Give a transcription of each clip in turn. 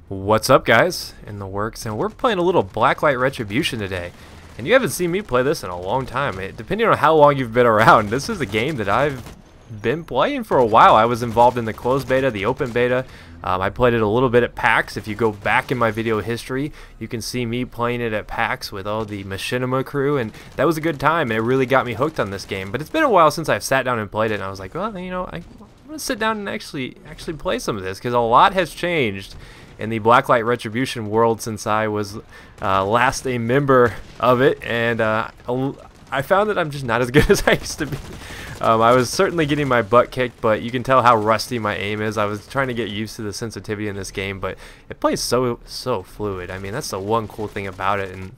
What's up, guys? In the works, and we're playing a little Blacklight Retribution today. And you haven't seen me play this in a long time. Depending on how long you've been around, this is a game that I've been playing for a while. I was involved in the closed beta, the open beta. I played it a little bit at PAX. If you go back in my video history, you can see me playing it at PAX with all the Machinima crew, and that was a good time, and it really got me hooked on this game. But it's been a while since I've sat down and played it, and I was like, well, you know, I'm gonna sit down and actually play some of this, because a lot has changed in the Blacklight Retribution world since I was last a member of it, and I found that I'm just not as good as I used to be. I was certainly getting my butt kicked, but you can tell how rusty my aim is. I was trying to get used to the sensitivity in this game, but it plays so fluid. I mean, that's the one cool thing about it. And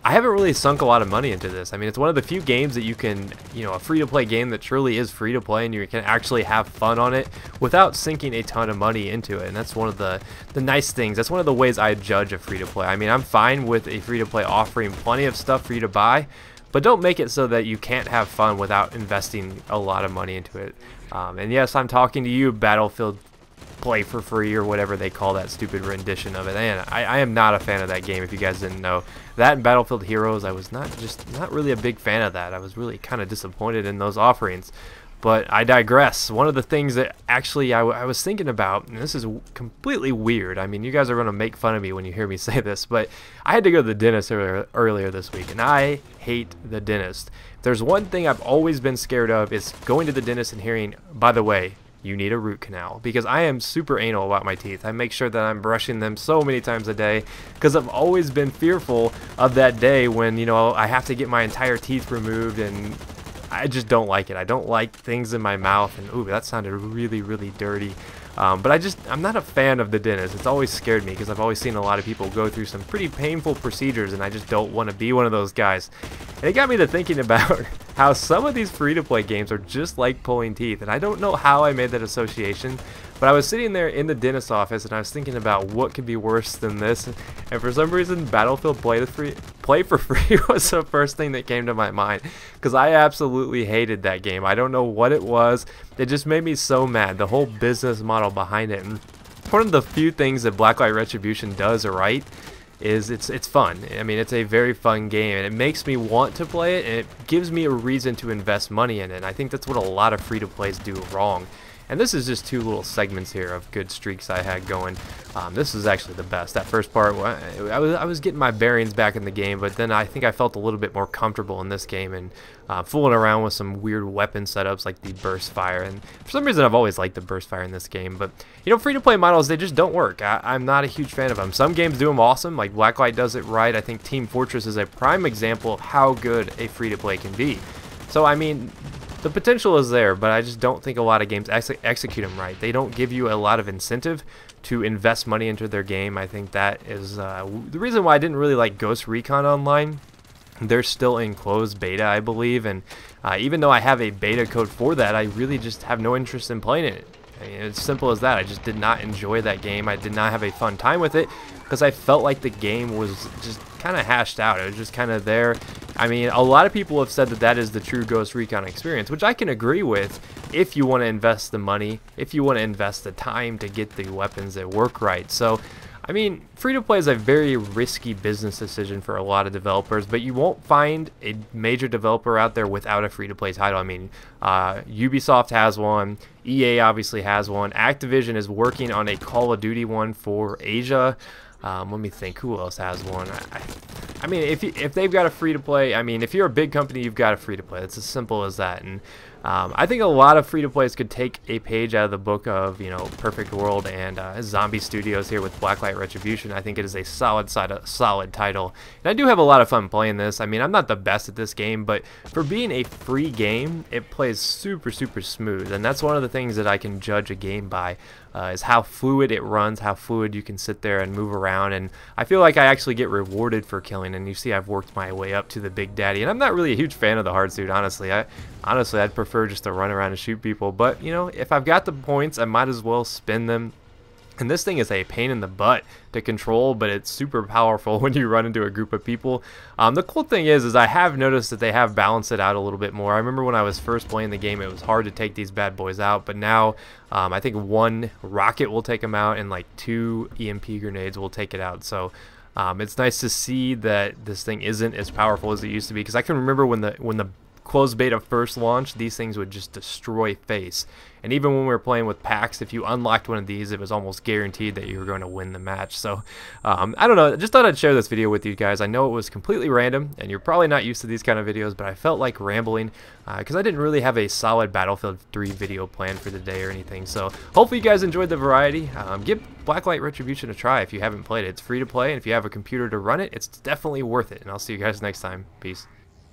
I haven't really sunk a lot of money into this. I mean, it's one of the few games that you can, you know, a free-to-play game that truly is free-to-play, and you can actually have fun on it without sinking a ton of money into it. And that's one of the nice things. That's one of the ways I judge a free-to-play. I mean, I'm fine with a free-to-play offering plenty of stuff for you to buy, but don't make it so that you can't have fun without investing a lot of money into it. And yes, I'm talking to you, Battlefield Play for Free, or whatever they call that stupid rendition of it. And I am not a fan of that game, if you guys didn't know. That and Battlefield Heroes, I was not really a big fan of that. I was really kind of disappointed in those offerings. But I digress. One of the things that actually I was thinking about, and this is completely weird. I mean, you guys are going to make fun of me when you hear me say this, but I had to go to the dentist earlier this week, and I hate the dentist. If there's one thing I've always been scared of, is going to the dentist and hearing, by the way, you need a root canal, because I am super anal about my teeth. I make sure that I'm brushing them so many times a day, because I've always been fearful of that day when, you know, I have to get my entire teeth removed, and I just don't like it. I don't like things in my mouth, and ooh, that sounded really dirty. But I'm not a fan of the dentist. It's always scared me, because I've always seen a lot of people go through some pretty painful procedures, and I just don't want to be one of those guys. And it got me to thinking about how some of these free-to-play games are just like pulling teeth, and I don't know how I made that association, but I was sitting there in the dentist's office, and I was thinking about what could be worse than this, and for some reason Battlefield Play for Free was the first thing that came to my mind, because I absolutely hated that game. I don't know what it was. It just made me so mad, the whole business model behind it. And one of the few things that Blacklight Retribution does right is it's fun. I mean, it's a very fun game, and it makes me want to play it, and it gives me a reason to invest money in it. And I think that's what a lot of free-to-plays do wrong. And this is just two little segments here of good streaks I had going. This is actually the best. That first part, I was getting my bearings back in the game, but then I think I felt a little bit more comfortable in this game, and fooling around with some weird weapon setups like the burst fire. And for some reason, I've always liked the burst fire in this game. But you know, free-to-play models, they just don't work. I'm not a huge fan of them. Some games do them awesome, like Blacklight does it right. I think Team Fortress is a prime example of how good a free-to-play can be. So I mean, the potential is there, but I just don't think a lot of games execute them right. They don't give you a lot of incentive to invest money into their game. I think that is the reason why I didn't really like Ghost Recon Online. They're still in closed beta, I believe, and even though I have a beta code for that, I really just have no interest in playing it. I mean, it's simple as that. I just did not enjoy that game. I did not have a fun time with it, because I felt like the game was just kind of hashed out. It was just kind of there. I mean, a lot of people have said that that is the true Ghost Recon experience, which I can agree with if you want to invest the money, if you want to invest the time to get the weapons that work right. So, I mean, free-to-play is a very risky business decision for a lot of developers, but you won't find a major developer out there without a free-to-play title. I mean, Ubisoft has one, EA obviously has one, Activision is working on a Call of Duty one for Asia. Let me think, who else has one? I mean, if they've got a free-to-play, I mean, if you're a big company, you've got a free-to-play. It's as simple as that. And I think a lot of free-to-plays could take a page out of the book of, you know, Perfect World and Zombie Studios here with Blacklight Retribution. I think it is a solid title. And I do have a lot of fun playing this. I mean, I'm not the best at this game, but for being a free game, it plays super smooth. And that's one of the things that I can judge a game by, is how fluid it runs, how fluid you can sit there and move around. And I feel like I actually get rewarded for killing. And you see I've worked my way up to the Big Daddy. And I'm not really a huge fan of the hard suit, honestly. I'd prefer just to run around and shoot people. But, you know, if I've got the points, I might as well spend them And this thing is a pain in the butt to control, but it's super powerful when you run into a group of people. The cool thing is I have noticed that they have balanced it out a little bit more. I remember when I was first playing the game, it was hard to take these bad boys out, but now I think one rocket will take them out, and like 2 EMP grenades will take it out. So it's nice to see that this thing isn't as powerful as it used to be, because I can remember when the closed beta first launched, these things would just destroy face. And even when we were playing with packs, if you unlocked one of these, it was almost guaranteed that you were going to win the match. So I don't know, just thought I'd share this video with you guys. I know it was completely random, and you're probably not used to these kind of videos, but I felt like rambling because I didn't really have a solid Battlefield 3 video planned for the day or anything. So hopefully you guys enjoyed the variety. Give Blacklight Retribution a try if you haven't played it. It's free to play, and if you have a computer to run it, it's definitely worth it. And I'll see you guys next time. Peace.